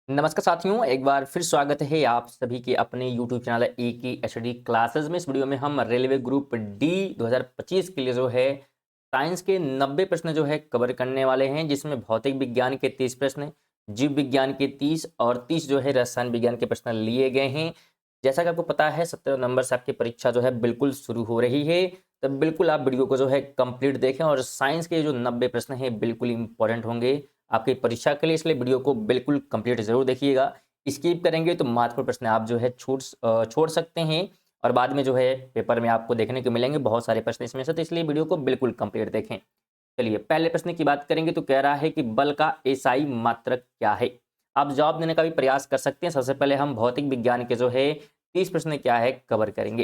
नमस्कार साथियों, एक बार फिर स्वागत है आप सभी के अपने YouTube चैनल AKHD क्लासेस में। इस वीडियो में हम रेलवे ग्रुप डी 2025 के लिए जो है साइंस के 90 प्रश्न जो है कवर करने वाले हैं, जिसमें भौतिक विज्ञान के 30 प्रश्न, जीव विज्ञान के 30 और 30 जो है रसायन विज्ञान के प्रश्न लिए गए हैं। जैसा कि आपको पता है 17 नवंबर से आपकी परीक्षा जो है बिल्कुल शुरू हो रही है, तो बिल्कुल आप वीडियो को जो है कंप्लीट देखें और साइंस के जो 90 प्रश्न हैं बिल्कुल इंपॉर्टेंट होंगे आपकी परीक्षा के लिए, इसलिए वीडियो को बिल्कुल कंप्लीट जरूर देखिएगा। स्किप करेंगे तो महत्वपूर्ण प्रश्न आप जो है छोड़ सकते हैं और बाद में जो है पेपर में आपको देखने को मिलेंगे बहुत सारे प्रश्न इसमें से, तो इसलिए वीडियो को बिल्कुल कंप्लीट देखें। चलिए पहले प्रश्न की बात करेंगे तो कह रहा है कि बल का एसआई मात्रक क्या है। आप जवाब देने का भी प्रयास कर सकते हैं। सबसे पहले हम भौतिक विज्ञान के जो है 30 प्रश्न क्या है कवर करेंगे।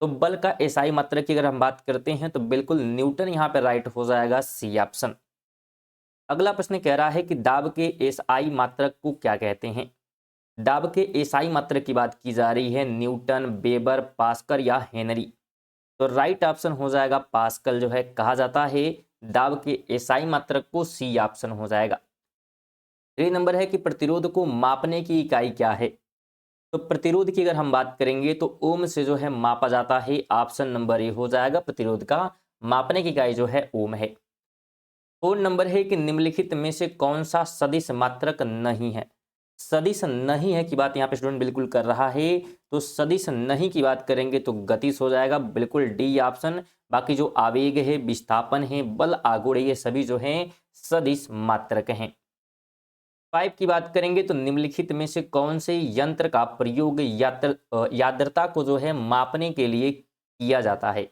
तो बल का एसआई मात्रक की अगर हम बात करते हैं तो बिल्कुल न्यूटन यहाँ पे राइट हो जाएगा, सी ऑप्शन। अगला प्रश्न कह रहा है कि दाब के एसआई मात्रक को क्या कहते हैं। दाब के एसआई मात्रक की बात की जा रही है, न्यूटन, वेबर, पास्कल या हेनरी। तो राइट ऑप्शन हो जाएगा पास्कल जो है कहा जाता है दाब के एसआई मात्रक को, सी ऑप्शन हो जाएगा। 3 नंबर है कि प्रतिरोध को मापने की इकाई क्या है। तो प्रतिरोध की अगर हम बात करेंगे तो ओम से जो है मापा जाता है, ऑप्शन नंबर ए हो जाएगा। प्रतिरोध का मापने की इकाई जो है ओम है। 4 नंबर है कि निम्नलिखित में से कौन सा सदिश मात्रक नहीं है। सदिश नहीं है की बात यहाँ पे स्टूडेंट बिल्कुल कर रहा है, तो सदिश नहीं की बात करेंगे तो गतिश हो जाएगा, बिल्कुल डी ऑप्शन। बाकी जो आवेग है, विस्थापन है, बल, आघूर्ण, ये सभी जो हैं सदिश मात्रक हैं। 5 की बात करेंगे तो निम्नलिखित में से कौन से यंत्र का प्रयोग यात्रता को जो है मापने के लिए किया जाता है।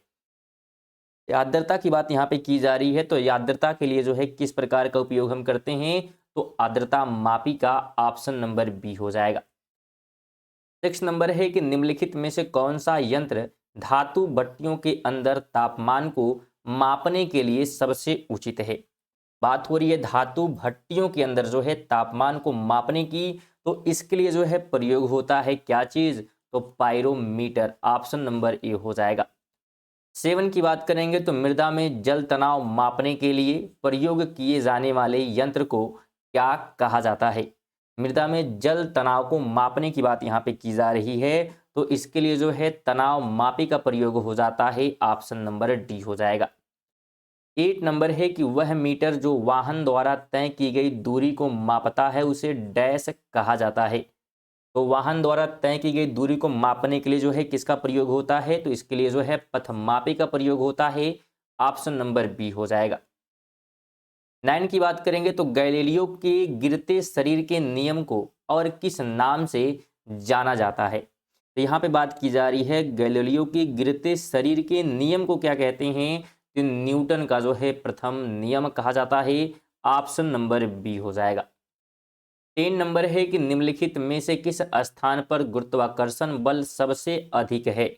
आर्द्रता की बात यहाँ पे की जा रही है, तो आर्द्रता के लिए जो है किस प्रकार का उपयोग हम करते हैं, तो आर्द्रता मापी का, ऑप्शन नंबर बी हो जाएगा। 6 नंबर है कि निम्नलिखित में से कौन सा यंत्र धातु भट्टियों के अंदर तापमान को मापने के लिए सबसे उचित है। बात हो रही है धातु भट्टियों के अंदर जो है तापमान को मापने की, तो इसके लिए जो है प्रयोग होता है क्या चीज, तो पायरोमीटर, ऑप्शन नंबर ए हो जाएगा। 7 की बात करेंगे तो मृदा में जल तनाव मापने के लिए प्रयोग किए जाने वाले यंत्र को क्या कहा जाता है। मृदा में जल तनाव को मापने की बात यहाँ पे की जा रही है, तो इसके लिए जो है तनाव मापी का प्रयोग हो जाता है, ऑप्शन नंबर डी हो जाएगा। 8 नंबर है कि वह मीटर जो वाहन द्वारा तय की गई दूरी को मापता है उसे डैश कहा जाता है। तो वाहन द्वारा तय की गई दूरी को मापने के लिए जो है किसका प्रयोग होता है, तो इसके लिए जो है पथमापी का प्रयोग होता है, ऑप्शन नंबर बी हो जाएगा। 9 की बात करेंगे तो गैलीलियो के गिरते शरीर के नियम को और किस नाम से जाना जाता है। तो यहाँ पे बात की जा रही है गैलीलियो के गिरते शरीर के नियम को क्या कहते हैं, तो न्यूटन का जो है प्रथम नियम कहा जाता है, ऑप्शन नंबर बी हो जाएगा। 3 नंबर है कि निम्नलिखित में से किस स्थान पर गुरुत्वाकर्षण बल सबसे अधिक है।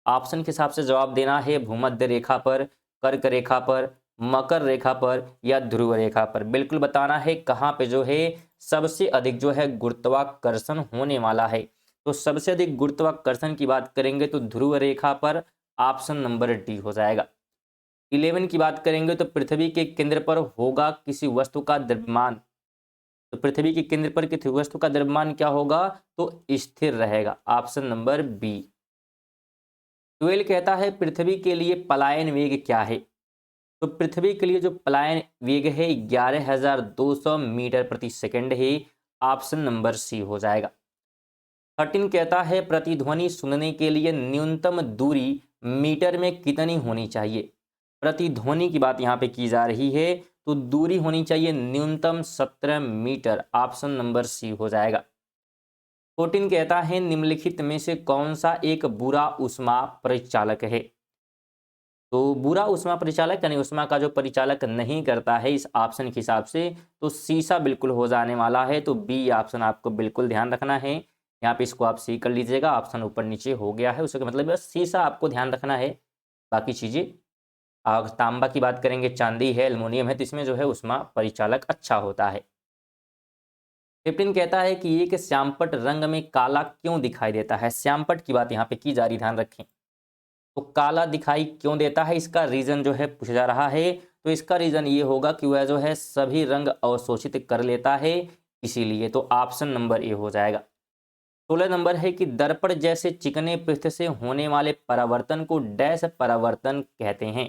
ऑप्शन के हिसाब से जवाब देना है, भूमध्य रेखा पर, कर्क रेखा पर, मकर रेखा पर या ध्रुव रेखा पर। बिल्कुल बताना है कहाँ पे जो है सबसे अधिक जो है गुरुत्वाकर्षण होने वाला है। तो सबसे अधिक गुरुत्वाकर्षण की बात करेंगे तो ध्रुव रेखा पर, ऑप्शन नंबर डी हो जाएगा। 11 की बात करेंगे तो पृथ्वी के केंद्र पर होगा किसी वस्तु का द्रव्यमान। तो पृथ्वी के केंद्र पर किसी वस्तु का द्रव्यमान क्या होगा, तो स्थिर रहेगा, ऑप्शन नंबर बी। 12 कहता है पृथ्वी के लिए पलायन वेग क्या है। तो पृथ्वी के लिए जो पलायन वेग है 11,200 मीटर प्रति सेकंड है, ऑप्शन नंबर सी हो जाएगा। 13 कहता है प्रतिध्वनि सुनने के लिए न्यूनतम दूरी मीटर में कितनी होनी चाहिए। प्रतिध्वनि की बात यहाँ पे की जा रही है, तो दूरी होनी चाहिए न्यूनतम 17 मीटर, ऑप्शन नंबर सी हो जाएगा। 14 कहता है निम्नलिखित में से कौन सा एक बुरा ऊष्मा परिचालक है। तो बुरा ऊष्मा परिचालक यानी ऊष्मा का जो परिचालक नहीं करता है इस ऑप्शन के हिसाब से, तो शीशा बिल्कुल हो जाने वाला है, तो बी ऑप्शन आपको बिल्कुल ध्यान रखना है। यहाँ पे इसको आप सी कर लीजिएगा, ऑप्शन ऊपर नीचे हो गया है, उसका मतलब बस शीशा आपको ध्यान रखना है। बाकी चीजें तांबा की बात करेंगे, चांदी है, एल्युमिनियम है, तो इसमें जो है ऊष्मा परिचालक अच्छा होता है। 15 कहता है कि एक श्यामपट रंग में काला क्यों दिखाई देता है। श्यामपट की बात यहाँ पे की जा रही, ध्यान रखें। तो काला दिखाई क्यों देता है, इसका रीजन जो है पूछा जा रहा है। तो इसका रीजन ये होगा कि वह जो है सभी रंग अवशोषित कर लेता है, इसीलिए तो ऑप्शन नंबर ए हो जाएगा। 16 नंबर है कि दर्पण जैसे चिकने पृष्ठ से होने वाले परावर्तन को डैश परावर्तन कहते हैं।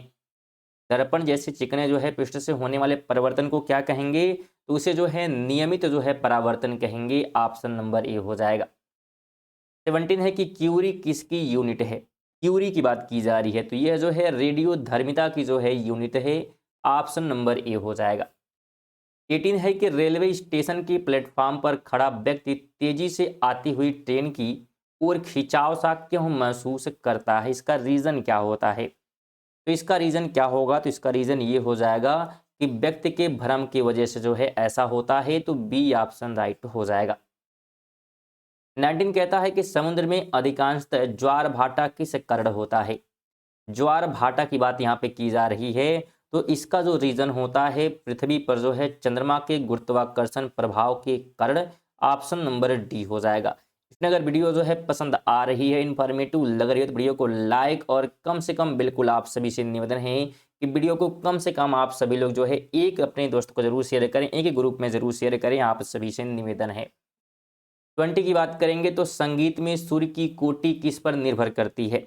दर्पण जैसे चिकने जो है पृष्ठ से होने वाले परिवर्तन को क्या कहेंगे, तो उसे जो है नियमित जो है परावर्तन कहेंगे। ऑप्शन नंबर ए हो जाएगा। 17 है कि क्यूरी किसकी यूनिट है। क्यूरी की बात की जा रही है तो यह जो है रेडियो धर्मिता की जो है यूनिट है। ऑप्शन नंबर ए हो जाएगा। 18 है कि रेलवे स्टेशन के प्लेटफॉर्म पर खड़ा व्यक्ति तेजी से आती हुई ट्रेन की ओर खिंचाव सा क्यों महसूस करता है, इसका रीजन क्या होता है। तो इसका रीजन क्या होगा, तो इसका रीजन ये हो जाएगा कि व्यक्ति के भ्रम की वजह से जो है ऐसा होता है, तो बी ऑप्शन राइट हो जाएगा। 19 कहता है कि समुद्र में अधिकांशतः ज्वार भाटा किस कारण होता है। ज्वार भाटा की बात यहाँ पे की जा रही है, तो इसका जो रीजन होता है पृथ्वी पर जो है चंद्रमा के गुरुत्वाकर्षण प्रभाव के कारण। ऑप्शन नंबर डी हो जाएगा। इसमें अगर वीडियो जो है पसंद आ रही है, इन्फॉर्मेटिव लग रही है, तो वीडियो को लाइक और कम से कम बिल्कुल आप सभी से निवेदन है कि वीडियो को कम से कम आप सभी लोग जो है एक अपने दोस्त को जरूर शेयर करें, एक ही ग्रुप में जरूर शेयर करें, आप सभी से निवेदन है। 20 की बात करेंगे तो संगीत में सूर्य की कोटि किस पर निर्भर करती है।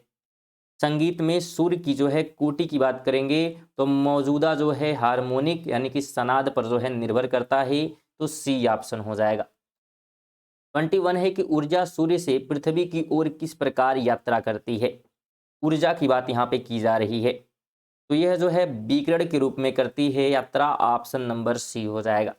संगीत में सूर्य की जो है कोटि की बात करेंगे तो मौजूदा जो है हार्मोनिक यानी कि सनाद पर जो है निर्भर करता है, तो सी ऑप्शन हो जाएगा। 21 है कि ऊर्जा सूर्य से पृथ्वी की ओर किस प्रकार यात्रा करती है। ऊर्जा की बात यहाँ पे की जा रही है, तो यह जो है विकिरण के रूप में करती है यात्रा। ऑप्शन नंबर सी हो जाएगा।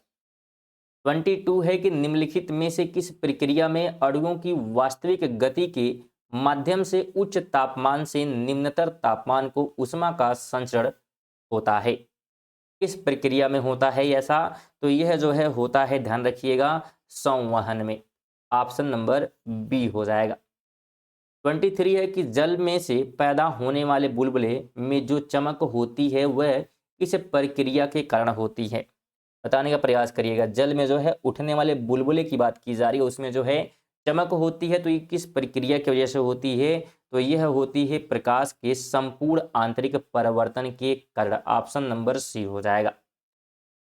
22 है कि निम्नलिखित में से किस प्रक्रिया में अणुओं की वास्तविक गति के माध्यम से उच्च तापमान से निम्नतर तापमान को उष्मा का संचरण होता है। किस प्रक्रिया में होता है ऐसा, तो यह जो है होता है, ध्यान रखिएगा, संवहन में। ऑप्शन नंबर बी हो जाएगा। 23 है कि जल में से पैदा होने वाले बुलबुले में जो चमक होती है वह किस प्रक्रिया के कारण होती है। बताने का प्रयास करिएगा। जल में जो है उठने वाले बुलबुले की बात की जा रही है, उसमें जो है चमक होती है, तो ये किस प्रक्रिया की वजह से होती है, तो यह होती है प्रकाश के संपूर्ण आंतरिक परिवर्तन के कारण। ऑप्शन नंबर सी हो जाएगा।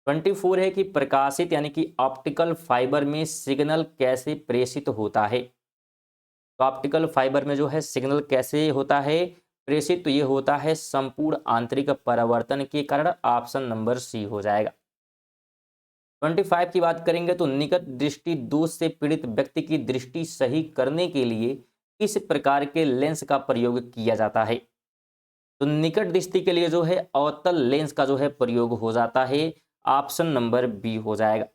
24 है कि प्रकाशित यानी कि ऑप्टिकल फाइबर में सिग्नल कैसे प्रेषित होता है। तो ऑप्टिकल फाइबर में जो है सिग्नल कैसे होता है प्रेषित, तो ये होता है संपूर्ण आंतरिक परिवर्तन के कारण। ऑप्शन नंबर सी हो जाएगा। 25 की बात करेंगे तो निकट दृष्टि दोष से पीड़ित व्यक्ति की दृष्टि सही करने के लिए किस प्रकार के लेंस का प्रयोग किया जाता है। तो निकट दृष्टि के लिए जो है अवतल लेंस का जो है प्रयोग हो जाता है। ऑप्शन नंबर बी हो जाएगा।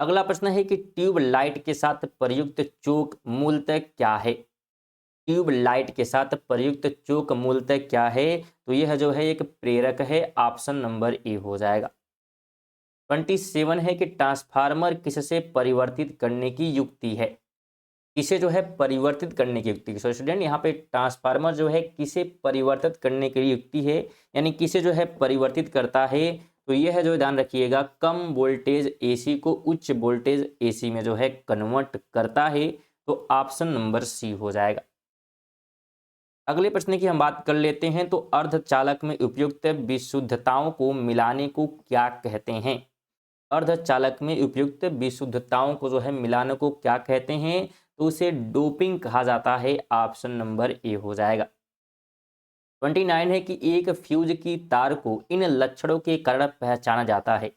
अगला प्रश्न है कि ट्यूब लाइट के साथ प्रयुक्त चोक मूलतः क्या है। ट्यूब लाइट के साथ प्रयुक्त चोक मूलतः क्या है, तो यह जो है एक प्रेरक है। ऑप्शन नंबर ए हो जाएगा। 27 है कि ट्रांसफार्मर किससे परिवर्तित करने की युक्ति है। किसे जो है परिवर्तित करने की युक्ति। सो स्टूडेंट यहाँ पे ट्रांसफार्मर जो है किसे परिवर्तित करने की युक्ति है, यानी किसे जो है परिवर्तित करता है, तो यह जो ध्यान रखिएगा कम वोल्टेज एसी को उच्च वोल्टेज एसी में जो है कन्वर्ट करता है। तो ऑप्शन नंबर सी हो जाएगा। अगले प्रश्न की हम बात कर लेते हैं, तो अर्धचालक में उपयुक्त विशुद्धताओं को मिलाने को क्या कहते हैं। अर्धचालक में उपयुक्त विशुद्धताओं को जो है मिलाने को क्या कहते हैं, तो उसे डोपिंग कहा जाता है। ऑप्शन नंबर ए हो जाएगा। 29 है कि एक फ्यूज की तार को इन लक्षणों के कारण पहचाना जाता है।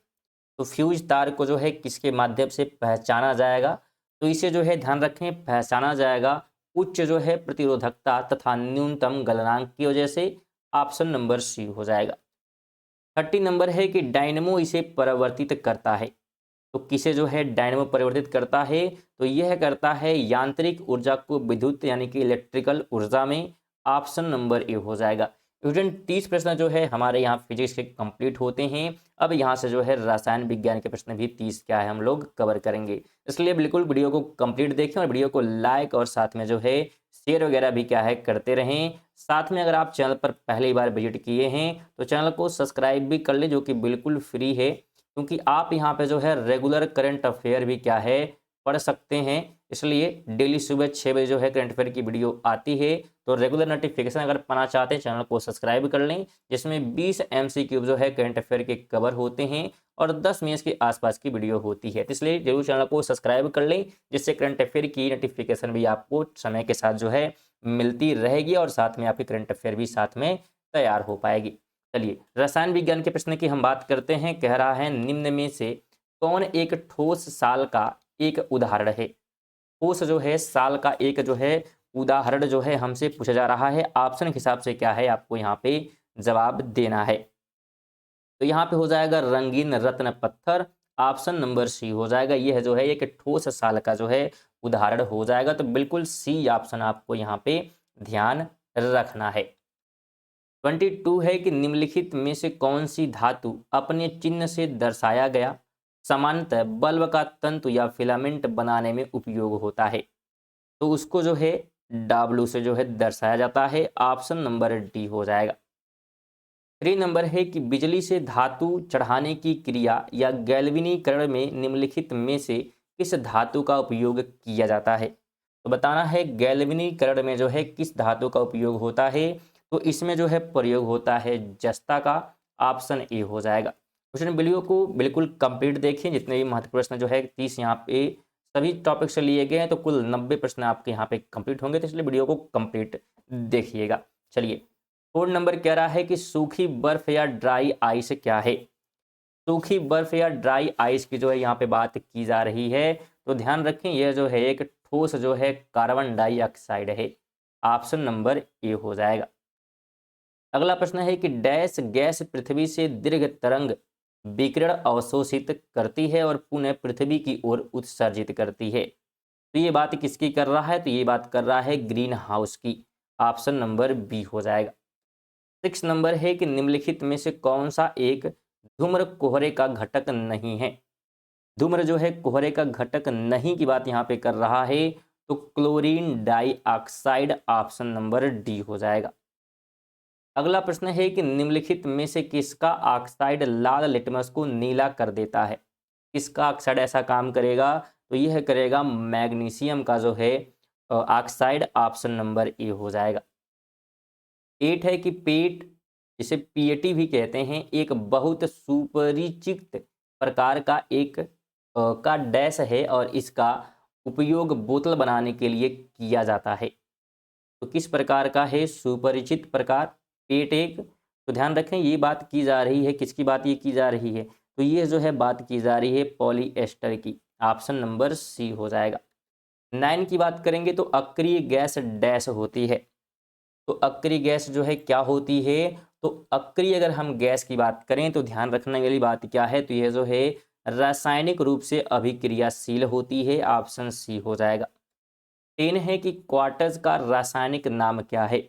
तो फ्यूज तार को जो है किसके माध्यम से पहचाना जाएगा, तो इसे जो है ध्यान रखें पहचाना जाएगा उच्च जो है प्रतिरोधकता तथा न्यूनतम गलनांक की वजह से। ऑप्शन नंबर सी हो जाएगा। 30 नंबर है कि डायनेमो इसे परिवर्तित करता है। तो किसे जो है डायनेमो परिवर्तित करता है, तो यह करता है यांत्रिक ऊर्जा को विद्युत यानी कि इलेक्ट्रिकल ऊर्जा में। ऑप्शन नंबर ए हो जाएगा। स्टूडेंट 30 प्रश्न जो है हमारे यहाँ फिजिक्स के कंप्लीट होते हैं। अब यहाँ से जो है रसायन विज्ञान के प्रश्न भी 30 क्या है हम लोग कवर करेंगे, इसलिए बिल्कुल वीडियो को कंप्लीट देखें और वीडियो को लाइक और साथ में जो है शेयर वगैरह भी क्या है करते रहें। साथ में अगर आप चैनल पर पहली बार विजिट किए हैं तो चैनल को सब्सक्राइब भी कर लें, जो कि बिल्कुल फ्री है, क्योंकि आप यहाँ पे जो है रेगुलर करंट अफेयर भी क्या है पढ़ सकते हैं। इसलिए डेली सुबह 6 बजे जो है करंट अफेयर की वीडियो आती है। तो रेगुलर नोटिफिकेशन अगर पाना चाहते हैं चैनल को सब्सक्राइब कर लें, जिसमें 20 MCQ जो है करंट अफेयर के कवर होते हैं और 10 मिनट के आसपास की वीडियो होती है। तो इसलिए जरूर चैनल को सब्सक्राइब कर लें, जिससे करंट अफेयर की नोटिफिकेशन भी आपको समय के साथ जो है मिलती रहेगी और साथ में आपकी करंट अफेयर भी साथ में तैयार हो पाएगी। चलिए रसायन विज्ञान के प्रश्न की हम बात करते हैं। कह रहा है निम्न में से कौन एक ठोस साल का एक उदाहरण है। ठोस जो है साल का एक जो है उदाहरण जो है हमसे पूछा जा रहा है। ऑप्शन के हिसाब से क्या है आपको यहाँ पे जवाब देना है। तो यहाँ पे हो जाएगा रंगीन रत्न पत्थर, ऑप्शन नंबर सी हो जाएगा। यह जो है एक ठोस साल का जो है उदाहरण हो जाएगा। तो बिल्कुल सी ऑप्शन आपको यहाँ पे ध्यान रखना है। 22 है कि निम्नलिखित में से कौन सी धातु अपने चिन्ह से दर्शाया गया सामान्यतः बल्ब का तंतु या फिलामेंट बनाने में उपयोग होता है। तो उसको जो है W से जो है दर्शाया जाता है। ऑप्शन नंबर डी हो जाएगा। 3 नंबर है कि बिजली से धातु चढ़ाने की क्रिया या गैल्वेनीकरण में निम्नलिखित में से किस धातु का उपयोग किया जाता है। तो बताना है गैल्वेनीकरण में जो है किस धातु का उपयोग होता है। तो इसमें जो है प्रयोग होता है जस्ता का। ऑप्शन ए हो जाएगा। क्वेश्चन वीडियो को बिल्कुल कंप्लीट देखें। जितने भी महत्वपूर्ण प्रश्न जो है 30 यहाँ पे सभी टॉपिक से लिए गए हैं, तो कुल 90 प्रश्न आपके यहाँ पे कंप्लीट होंगे। तो इसलिए वीडियो को कंप्लीट देखिएगा। चलिए 4 नंबर कह रहा है कि सूखी बर्फ या ड्राई आइस क्या है। सूखी बर्फ या ड्राई आइस की जो है यहाँ पे बात की जा रही है। तो ध्यान रखें यह जो है एक ठोस जो है कार्बन डाइऑक्साइड है। ऑप्शन नंबर ए हो जाएगा। अगला प्रश्न है कि डैश गैस पृथ्वी से दीर्घ तरंग विकिरण अवशोषित करती है और पुनः पृथ्वी की ओर उत्सर्जित करती है। तो ये बात किसकी कर रहा है। तो ये बात कर रहा है ग्रीन हाउस की। ऑप्शन नंबर बी हो जाएगा। 6 नंबर है कि निम्नलिखित में से कौन सा एक धूम्र कोहरे का घटक नहीं है। धूम्र जो है कोहरे का घटक नहीं की बात यहाँ पे कर रहा है। तो chlorine dioxide option number D हो जाएगा। अगला प्रश्न है कि निम्नलिखित में से किसका ऑक्साइड लाल लिटमस को नीला कर देता है। किसका ऑक्साइड ऐसा काम करेगा। तो यह करेगा मैग्नीशियम का जो है ऑक्साइड। ऑप्शन नंबर ए हो जाएगा। 8 है कि पेट, जिसे पीएटी भी कहते हैं, एक बहुत सुपरिचित प्रकार का एक का डैश है और इसका उपयोग बोतल बनाने के लिए किया जाता है। तो किस प्रकार का है सुपरिचित प्रकार। पेट एक। तो ध्यान रखें ये बात की जा रही है, किसकी बात ये की जा रही है। तो ये जो है बात की जा रही है पॉलीएस्टर की। ऑप्शन नंबर सी हो जाएगा। 9 की बात करेंगे तो अक्रिय गैस डैश होती है। तो अक्रिय गैस जो है क्या होती है। तो अक्रिय अगर हम गैस की बात करें तो ध्यान रखने वाली बात क्या है। तो यह जो है रासायनिक रूप से अभिक्रियाशील होती है। ऑप्शन सी हो जाएगा। 10 है कि क्वार्टज का रासायनिक नाम क्या है।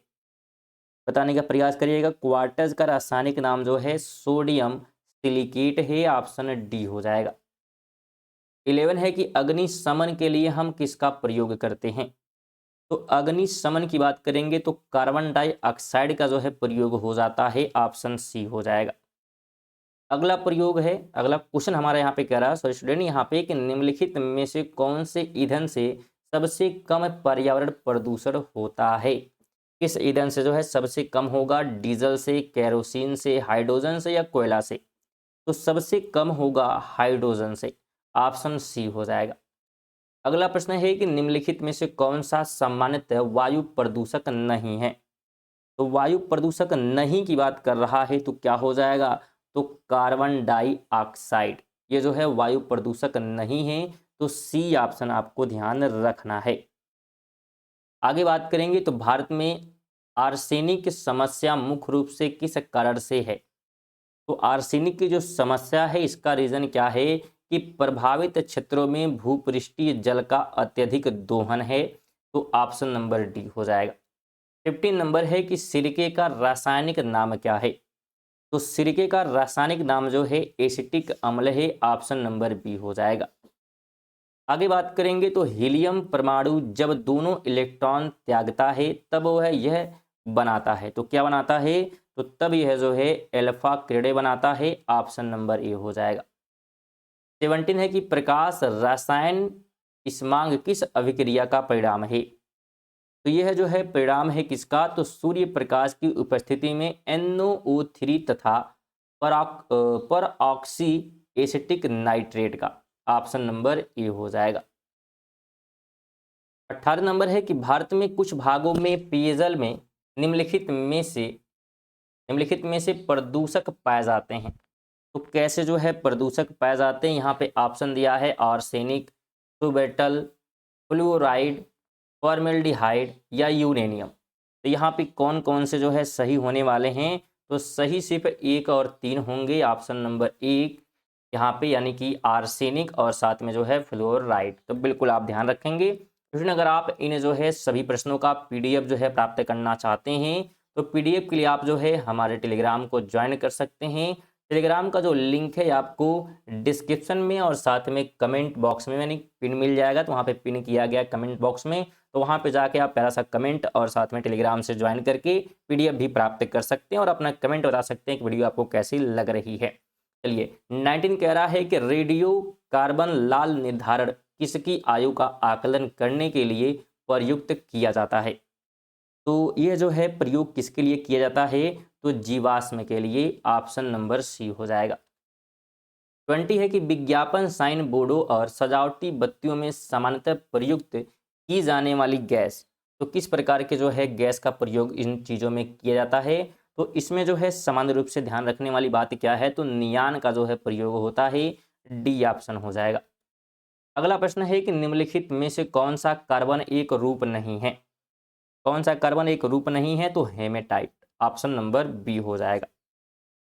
बताने का प्रयास करिएगा। क्वार्टज का रासायनिक नाम जो है सोडियम सिलिकेट है। ऑप्शन डी हो जाएगा। 11 है कि अग्निशमन के लिए हम किसका प्रयोग करते हैं। तो अग्निशमन की बात करेंगे तो कार्बन डाइऑक्साइड का जो है प्रयोग हो जाता है। ऑप्शन सी हो जाएगा। अगला प्रयोग है, अगला क्वेश्चन हमारा यहाँ पे कह रहा है सॉरी स्टूडेंट यहाँ पे कि निम्नलिखित में से कौन से ईंधन से सबसे कम पर्यावरण प्रदूषण होता है। किस ईंधन से जो है सबसे कम होगा। डीजल से, केरोसिन से, हाइड्रोजन से या कोयला से। तो सबसे कम होगा हाइड्रोजन से। ऑप्शन सी हो जाएगा। अगला प्रश्न है कि निम्नलिखित में से कौन सा सामान्यतः वायु प्रदूषक नहीं है। तो वायु प्रदूषक नहीं की बात कर रहा है तो क्या हो जाएगा। तो कार्बन डाइऑक्साइड ये जो है वायु प्रदूषक नहीं है। तो सी ऑप्शन आपको ध्यान रखना है। आगे बात करेंगे तो भारत में आर्सेनिक की समस्या मुख्य रूप से किस कारण से है। तो आर्सेनिक की जो समस्या है इसका रीजन क्या है कि प्रभावित क्षेत्रों में भूपृष्ठीय जल का अत्यधिक दोहन है। तो ऑप्शन नंबर डी हो जाएगा। 15 नंबर है कि सिरके का रासायनिक नाम क्या है। तो सिरके का रासायनिक नाम जो है एसिटिक अम्ल है। ऑप्शन नंबर बी हो जाएगा। आगे बात करेंगे तो हीलियम परमाणु जब दोनों इलेक्ट्रॉन त्यागता है तब वह यह बनाता है। तो क्या बनाता है। तो तब यह जो है एल्फा किरणें बनाता है। ऑप्शन नंबर ए हो जाएगा। 17 है कि प्रकाश रसायन स्मांग किस अभिक्रिया का परिणाम है? तो यह जो है परिणाम है किसका? तो सूर्य प्रकाश की उपस्थिति में NO3 तथा पर ऑक्सी एसिटिक नाइट्रेट का। ऑप्शन नंबर ए हो जाएगा। 18 नंबर है कि भारत में कुछ भागों में पेयजल में निम्नलिखित में से प्रदूषक पाए जाते हैं। तो कैसे जो है प्रदूषक पाए जाते हैं? यहाँ पे ऑप्शन दिया है आर्सेनिक, टोबैटल, फ्लोराइड, फॉर्मेल्डिहाइड या यूरेनियम। तो यहाँ पे कौन कौन से जो है सही होने वाले हैं? तो सही सिर्फ 1 और 3 होंगे। ऑप्शन नंबर 1 यहाँ पे यानी कि आर्सेनिक और साथ में जो है फ्लोराइड। तो बिल्कुल आप ध्यान रखेंगे। लेकिन अगर आप इन जो है सभी प्रश्नों का PDF जो है प्राप्त करना चाहते हैं तो PDF के लिए आप जो है हमारे टेलीग्राम को ज्वाइन कर सकते हैं। टेलीग्राम का जो लिंक है आपको डिस्क्रिप्शन में और साथ में कमेंट बॉक्स में यानी पिन मिल जाएगा। तो वहाँ पे पिन किया गया कमेंट बॉक्स में, तो वहाँ पे जाके आप प्यारा सा कमेंट और साथ में टेलीग्राम से ज्वाइन करके PDF भी प्राप्त कर सकते हैं और अपना कमेंट बता सकते हैं कि वीडियो आपको कैसी लग रही है। चलिए 19 कह रहा है कि रेडियो कार्बन लाल निर्धारण किसकी आयु का आकलन करने के लिए प्रयुक्त किया जाता है? तो यह जो है प्रयोग किसके लिए किया जाता है? तो जीवाश्म के लिए। ऑप्शन नंबर सी हो जाएगा। 20 है कि विज्ञापन, साइन बोर्डों और सजावटी बत्तियों में सामान्यतः प्रयुक्त की जाने वाली गैस। तो किस प्रकार के जो है गैस का प्रयोग इन चीज़ों में किया जाता है? तो इसमें जो है सामान्य रूप से ध्यान रखने वाली बात क्या है? तो नियान का जो है प्रयोग होता है। डी ऑप्शन हो जाएगा। अगला प्रश्न है कि निम्नलिखित में से कौन सा कार्बन एक रूप नहीं है? कौन सा कार्बन एक रूप नहीं है? तो हेमेटाइट। ऑप्शन नंबर बी हो जाएगा।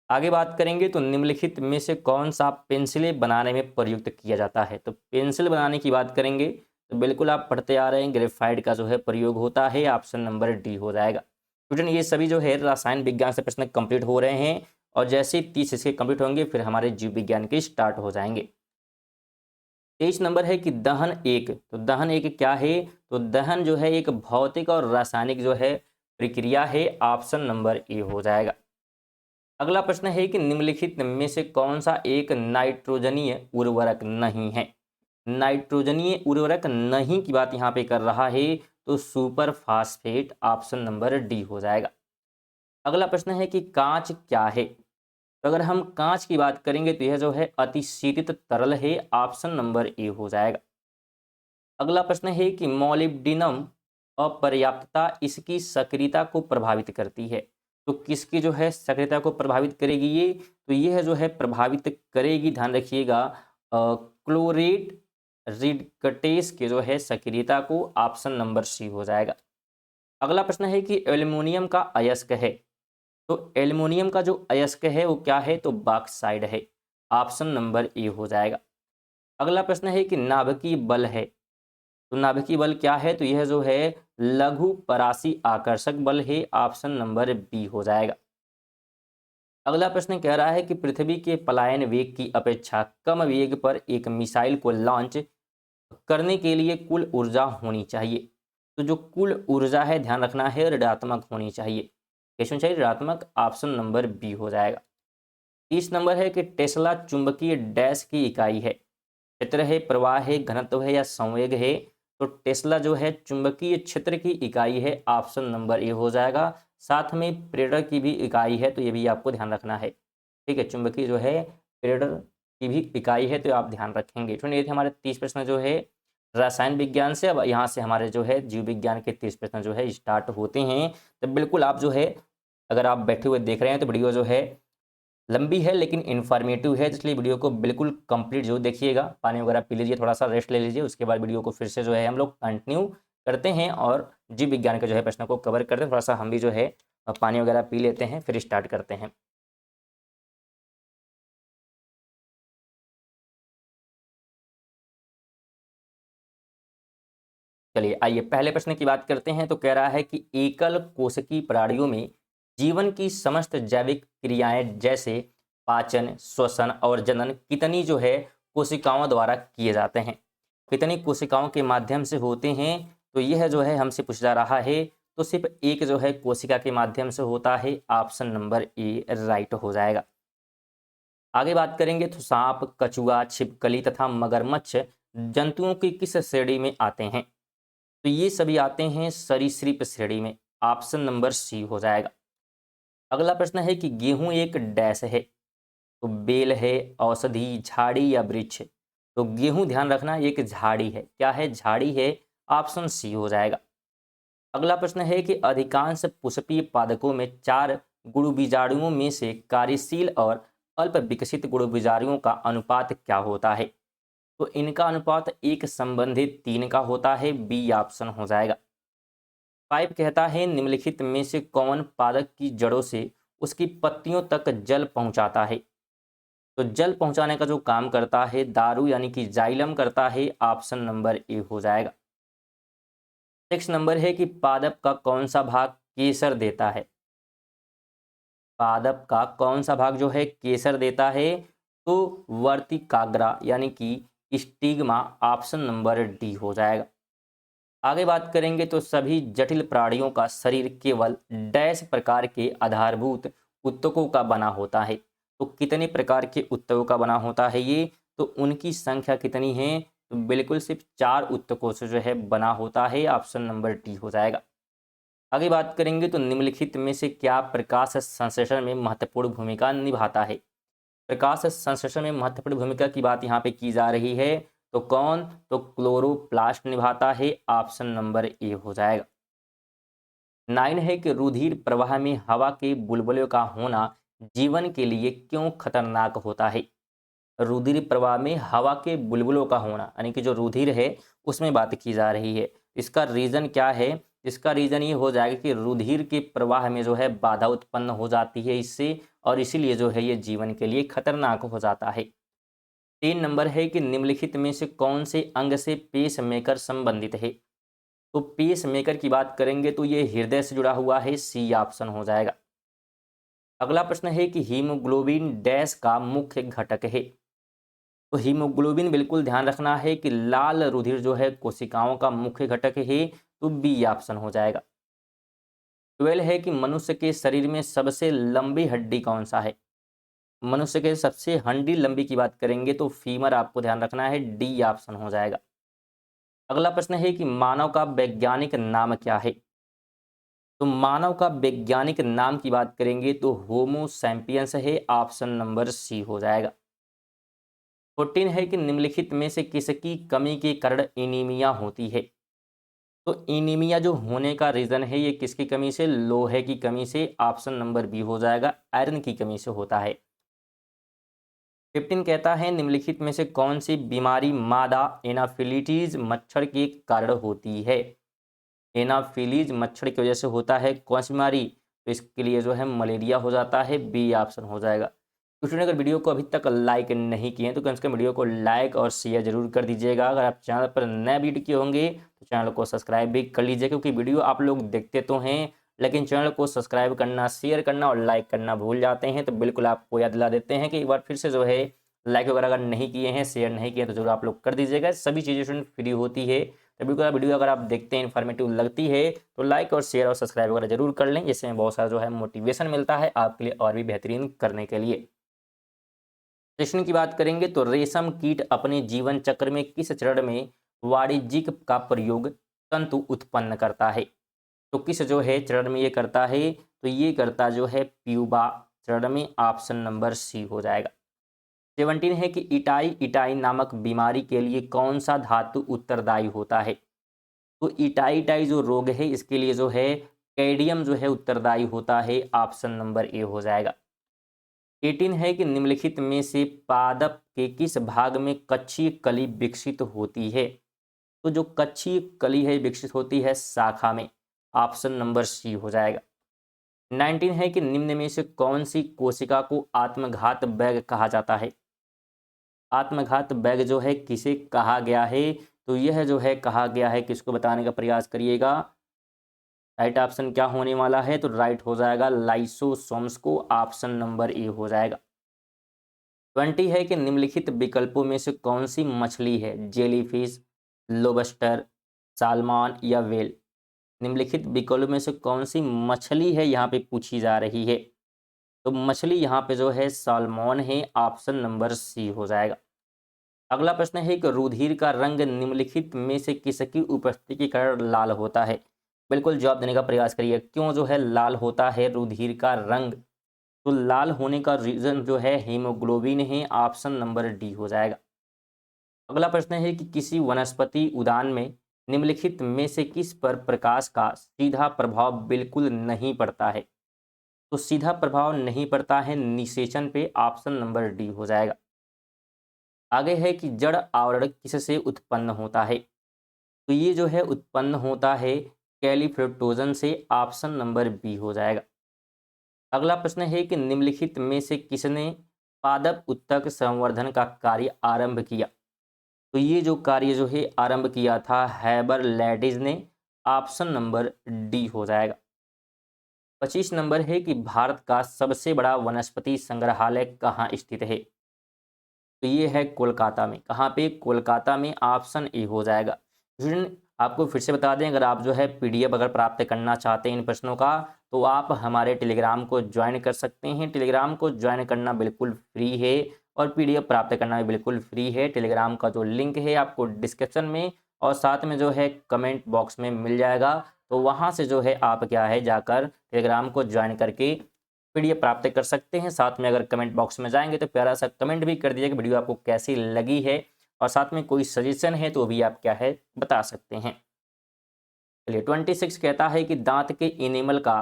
आगे बात करेंगे तो निम्नलिखित में से कौन सा पेंसिलें बनाने में प्रयुक्त किया जाता है? तो पेंसिल बनाने की बात करेंगे तो बिल्कुल आप पढ़ते आ रहे हैं ग्रेफाइट का जो है प्रयोग होता है। ऑप्शन नंबर डी हो जाएगा। स्टूडेंट ये सभी जो है रसायन विज्ञान से प्रश्न कंप्लीट हो रहे हैं और जैसे 30 इसके कंप्लीट होंगे फिर हमारे जीव विज्ञान के स्टार्ट हो जाएंगे। 23 नंबर है कि दहन एक। तो दहन एक क्या है? तो दहन जो है एक भौतिक और रासायनिक जो है प्रक्रिया है। ऑप्शन नंबर ए हो जाएगा। अगला प्रश्न है कि निम्नलिखित में से कौन सा एक नाइट्रोजनीय उर्वरक नहीं है? नाइट्रोजनीय उर्वरक नहीं की बात यहाँ पे कर रहा है तो super phosphate. Option number D हो जाएगा। अगला प्रश्न है कि कांच क्या है? तो अगर हम कांच की बात करेंगे तो यह जो है अतिशीतित तरल है। ऑप्शन नंबर ए हो जाएगा। अगला प्रश्न है कि मोलिब्डेनम अपर्याप्तता इसकी सक्रियता को प्रभावित करती है। तो किसकी जो है सक्रियता को प्रभावित करेगी ये? तो यह जो है प्रभावित करेगी, ध्यान रखिएगा, क्लोरेट रिडक्टेस के जो है सक्रियता को। ऑप्शन नंबर सी हो जाएगा। अगला प्रश्न है कि एल्युमिनियम का अयस्क है। तो एल्युमिनियम का जो अयस्क है वो क्या है? तो बॉक्साइड है। ऑप्शन नंबर ए हो जाएगा। अगला प्रश्न है कि नाभिकीय बल है। तो नाभिकीय बल क्या है? तो यह जो है लघु परासी आकर्षक बल है। ऑप्शन नंबर बी हो जाएगा। अगला प्रश्न कह रहा है कि पृथ्वी के पलायन वेग की अपेक्षा कम वेग पर एक मिसाइल को लॉन्च करने के लिए कुल ऊर्जा होनी चाहिए। तो जो कुल ऊर्जा है ध्यान रखना है ऋणात्मक होनी चाहिए। कैसे होनी चाहिए? ऋणात्मक। ऑप्शन नंबर बी हो जाएगा। 30 नंबर है कि टेस्ला चुंबकीय डैश की इकाई है। क्षेत्र है, प्रवाह है, घनत्व है या संवेग है? तो टेस्ला जो है चुंबकीय क्षेत्र की इकाई है। ऑप्शन नंबर ए हो जाएगा। साथ में प्रेरक की भी इकाई है तो ये भी आपको ध्यान रखना है। ठीक है, चुंबकीय जो है प्रेरक की भी इकाई है तो आप ध्यान रखेंगे। तो ये थे हमारे 30 प्रश्न जो है रसायन विज्ञान से। अब यहाँ से हमारे जो है जीव विज्ञान के 30 प्रश्न जो है स्टार्ट होते हैं। तो बिल्कुल आप जो है अगर आप बैठे हुए देख रहे हैं तो वीडियो जो है लंबी है लेकिन इन्फॉर्मेटिव है, इसलिए वीडियो को बिल्कुल कंप्लीट जो देखिएगा। पानी वगैरह पी लीजिए, थोड़ा सा रेस्ट ले लीजिए, उसके बाद वीडियो को फिर से जो है हम लोग कंटिन्यू करते हैं और जीव विज्ञान के जो है प्रश्नों को कवर करते हैं। थोड़ा सा हम भी जो है पानी वगैरह पी लेते हैं फिर स्टार्ट करते हैं। चलिए आइए पहले प्रश्न की बात करते हैं। तो कह रहा है कि एकल कोशिकीय प्राणियों में जीवन की समस्त जैविक क्रियाएं जैसे पाचन, श्वसन और जनन कितनी जो है कोशिकाओं द्वारा किए जाते हैं? कितनी कोशिकाओं के माध्यम से होते हैं? तो यह जो है हमसे पूछा जा रहा है। तो सिर्फ एक जो है कोशिका के माध्यम से होता है। ऑप्शन नंबर ए राइट हो जाएगा। आगे बात करेंगे तो सांप, कछुआ, छिपकली तथा मगरमच्छ जंतुओं की किस श्रेणी में आते हैं? तो ये सभी आते हैं सरीसृप श्रेणी में। ऑप्शन नंबर सी हो जाएगा। अगला प्रश्न है कि गेहूं एक डैश है। तो बेल है, औषधि, झाड़ी या वृक्ष? तो गेहूं ध्यान रखना एक झाड़ी है। क्या है? झाड़ी है। ऑप्शन सी हो जाएगा। अगला प्रश्न है कि अधिकांश पुष्पीय पादपों में 4 गुणबीजाणुओं में से कार्यशील और अल्प विकसित गुणबीजाणुओं का अनुपात क्या होता है? तो इनका अनुपात 1 संबंधित 3 का होता है। बी ऑप्शन हो जाएगा। 5 कहता है निम्नलिखित में से कौन पादप की जड़ों से उसकी पत्तियों तक जल पहुंचाता है? तो जल पहुंचाने का जो काम करता है दारू यानी कि जाइलम करता है। ऑप्शन नंबर ए हो जाएगा। 6 नंबर है कि पादप का कौन सा भाग केसर देता है? पादप का कौन सा भाग जो है केसर देता है? तो वर्तिकाग्रा यानी कि स्टिग्मा। ऑप्शन नंबर डी हो जाएगा। आगे बात करेंगे तो सभी जटिल प्राणियों का शरीर केवल डैश प्रकार के आधारभूत ऊतकों का बना होता है। तो कितने प्रकार के ऊतकों का बना होता है ये? तो उनकी संख्या कितनी है? तो बिल्कुल सिर्फ 4 ऊतकों से जो है बना होता है। ऑप्शन नंबर डी हो जाएगा। आगे बात करेंगे तो निम्नलिखित में से क्या प्रकाश संश्लेषण में महत्वपूर्ण भूमिका निभाता है? प्रकाश संश्लेषण में महत्वपूर्ण भूमिका की बात यहाँ पे की जा रही है। तो कौन? तो क्लोरोप्लास्ट निभाता है। ऑप्शन नंबर ए हो जाएगा। 9 है कि रुधिर प्रवाह में हवा के बुलबुलों का होना जीवन के लिए क्यों खतरनाक होता है? रुधिर प्रवाह में हवा के बुलबुलों का होना यानी कि जो रुधिर है उसमें बात की जा रही है। इसका रीजन क्या है? इसका रीजन ये हो जाएगा कि रुधिर के प्रवाह में जो है बाधा उत्पन्न हो जाती है इससे, और इसीलिए जो है ये जीवन के लिए खतरनाक हो जाता है। 3 नंबर है कि निम्नलिखित में से कौन से अंग से पेस मेकर संबंधित है? तो पेस मेकर की बात करेंगे तो ये हृदय से जुड़ा हुआ है। सी ऑप्शन हो जाएगा। अगला प्रश्न है कि हीमोग्लोबिन डैश का मुख्य घटक है। तो हीमोग्लोबिन बिल्कुल ध्यान रखना है कि लाल रुधिर जो है कोशिकाओं का मुख्य घटक है। तो बी ऑप्शन हो जाएगा। 12 है कि मनुष्य के शरीर में सबसे लंबी हड्डी कौन सा है? मनुष्य के सबसे हड्डी लंबी की बात करेंगे तो फीमर आपको ध्यान रखना है। डी ऑप्शन हो जाएगा। अगला प्रश्न है कि मानव का वैज्ञानिक नाम क्या है? तो मानव का वैज्ञानिक नाम की बात करेंगे तो होमो सैपियंस है। ऑप्शन नंबर सी हो जाएगा। 14 है कि निम्नलिखित में से किसकी कमी के कारण एनीमिया होती है? तो एनीमिया जो होने का रीजन है ये किसकी कमी से? लोहे की कमी से। ऑप्शन नंबर बी हो जाएगा। आयरन की कमी से होता है। 15 कहता है निम्नलिखित में से कौन सी बीमारी मादा एनाफिलिटीज मच्छर के कारण होती है? एनाफिलीज मच्छर की वजह से होता है। कौन सी बीमारी? तो इसके लिए जो है मलेरिया हो जाता है। बी ऑप्शन हो जाएगा। कुछ ने अगर वीडियो को अभी तक लाइक नहीं किए तो कम से कम वीडियो को लाइक और शेयर जरूर कर दीजिएगा। अगर आप चैनल पर नए वीडियो किए होंगे तो चैनल को सब्सक्राइब भी कर लीजिए, क्योंकि वीडियो आप लोग देखते तो हैं लेकिन चैनल को सब्सक्राइब करना, शेयर करना और लाइक करना भूल जाते हैं। तो बिल्कुल आपको याद दिला देते हैं कि एक बार फिर से जो है लाइक वगैरह अगर नहीं किए हैं, शेयर नहीं किए तो जरूर आप लोग कर दीजिएगा। सभी चीज़ें स्टूडेंट फ्री होती है। तो बिल्कुल वीडियो अगर आप देखते हैं इन्फॉर्मेटिव लगती है तो लाइक और शेयर और सब्सक्राइब वगैरह जरूर कर लें, जिससे बहुत सारा जो है मोटिवेशन मिलता है आपके लिए और भी बेहतरीन करने के लिए। प्रश्न की बात करेंगे तो रेशम कीट अपने जीवन चक्र में किस चरण में वाणिज्यिक का प्रयोग तंतु उत्पन्न करता है? तो किस जो है चरण में ये करता है? तो ये करता जो है प्यूबा चरण में। ऑप्शन नंबर सी हो जाएगा। 17 है कि इटाई इटाई नामक बीमारी के लिए कौन सा धातु उत्तरदायी होता है? तो इटाई इटाई जो रोग है इसके लिए जो है कैडियम जो है उत्तरदायी होता है। ऑप्शन नंबर ए हो जाएगा। 18 है कि निम्नलिखित में से पादप के किस भाग में कच्ची कली विकसित होती है? तो जो कच्ची कली है विकसित होती है शाखा में। ऑप्शन नंबर सी हो जाएगा। 19 है कि निम्न में से कौन सी कोशिका को आत्मघात बैग कहा जाता है? आत्मघात बैग जो है किसे कहा गया है? तो यह जो है कहा गया है, किसको बताने का प्रयास करिएगा। राइट ऑप्शन क्या होने वाला है? तो राइट हो जाएगा लाइसोसोम्स को। ऑप्शन नंबर ए हो जाएगा। 20 है कि निम्नलिखित विकल्पों में से कौन सी मछली है? जेलीफिश, लोबस्टर, सालमन या व्हेल? निम्नलिखित विकल्पों में से कौन सी मछली है यहाँ पे पूछी जा रही है? तो मछली यहाँ पे जो है सालमन है। ऑप्शन नंबर सी हो जाएगा। अगला प्रश्न है कि रुधिर का रंग निम्नलिखित में से किसकी उपस्थिति के कारण लाल होता है। बिल्कुल जवाब देने का प्रयास करिए, क्यों जो है लाल होता है रुधिर का रंग। तो लाल होने का रीजन जो है हीमोग्लोबिन है, ऑप्शन नंबर डी हो जाएगा। अगला प्रश्न है कि किसी वनस्पति उद्यान में निम्नलिखित में से किस पर प्रकाश का सीधा प्रभाव बिल्कुल नहीं पड़ता है। तो सीधा प्रभाव नहीं पड़ता है निषेचन पे, ऑप्शन नंबर डी हो जाएगा। आगे है कि जड़ आवरण किससे उत्पन्न होता है। तो ये जो है उत्पन्न होता है कैलिफ्रेक्टोजन से, ऑप्शन नंबर बी हो जाएगा। अगला प्रश्न है कि निम्नलिखित में से किसने पादप उत्तक संवर्धन का कार्य आरंभ किया। तो ये जो कार्य जो है आरंभ किया था हैबर लैडिज ने, ऑप्शन नंबर डी हो जाएगा। 25 नंबर है कि भारत का सबसे बड़ा वनस्पति संग्रहालय कहाँ स्थित है। तो ये है कोलकाता में। कहाँ पे? कोलकाता में, ऑप्शन ए हो जाएगा। स्टूडेंट आपको फिर से बता दें, अगर आप जो है पीडीएफ अगर प्राप्त करना चाहते हैं इन प्रश्नों का, तो आप हमारे टेलीग्राम को ज्वाइन कर सकते हैं। टेलीग्राम को ज्वाइन करना बिल्कुल फ्री है और पीडीएफ प्राप्त करना भी बिल्कुल फ्री है। टेलीग्राम का जो लिंक है आपको डिस्क्रिप्शन में और साथ में जो है कमेंट बॉक्स में मिल जाएगा। तो वहाँ से जो है आप क्या है जाकर टेलीग्राम को ज्वाइन करके पीडीएफ प्राप्त कर सकते हैं। साथ में अगर कमेंट बॉक्स में जाएंगे तो प्यारा सा कमेंट भी कर दीजिए कि वीडियो आपको कैसी लगी है, और साथ में कोई सजेशन है तो भी आप क्या है बता सकते हैं। चलिए 26 कहता है कि दांत के इनेमल का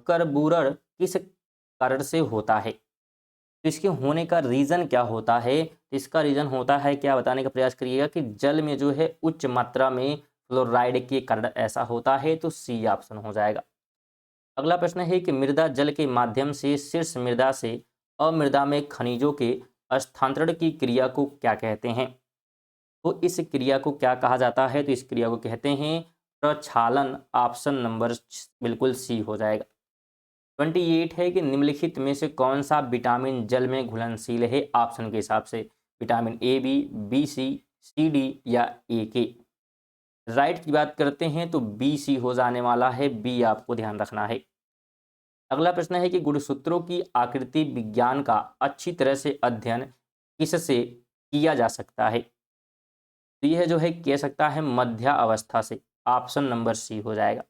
कर्बूरर किस कारण से होता है। तो इसके होने का रीज़न क्या होता है। इसका रीज़न होता है क्या, बताने का प्रयास करिएगा कि जल में जो है उच्च मात्रा में फ्लोराइड के कारण ऐसा होता है। तो सी ऑप्शन हो जाएगा। अगला प्रश्न है कि मृदा जल के माध्यम से शीर्ष मृदा से अमृदा में खनिजों के स्थानांतरण की क्रिया को क्या कहते हैं। तो इस क्रिया को क्या कहा जाता है। तो इस क्रिया को कहते हैं प्रक्षालन, ऑप्शन नंबर बिल्कुल सी हो जाएगा। 28 है कि निम्नलिखित में से कौन सा विटामिन जल में घुलनशील है, ऑप्शन के हिसाब से। Vitamin A B, B C D या ए के। राइट की बात करते हैं तो बी सी हो जाने वाला है, बी आपको ध्यान रखना है। अगला प्रश्न है कि गुणसूत्रों की आकृति विज्ञान का अच्छी तरह से अध्ययन किससे किया जा सकता है। तो यह जो है कह सकता है मध्य अवस्था से, ऑप्शन नंबर सी हो जाएगा।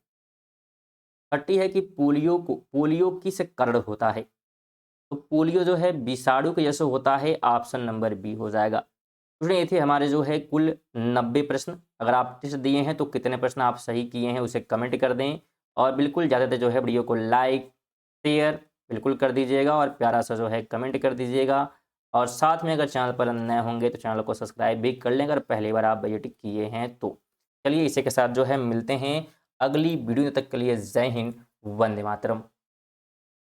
30 है कि पोलियो किस कारण होता है। तो पोलियो जो है विषाणु के जैसे होता है, ऑप्शन नंबर बी हो जाएगा। ये थे हमारे जो है कुल 90 प्रश्न। अगर आप टेस्ट दिए हैं तो कितने प्रश्न आप सही किए हैं उसे कमेंट कर दें, और बिल्कुल ज़्यादातर जो है वीडियो को लाइक शेयर बिल्कुल कर दीजिएगा और प्यारा सा जो है कमेंट कर दीजिएगा। और साथ में अगर चैनल पर नए होंगे तो चैनल को सब्सक्राइब भी कर लें अगर पहली बार आप विजिट किए हैं तो। चलिए इसी के साथ जो है मिलते हैं अगली वीडियो, तक के लिए जय हिंद, वंदे मातरम।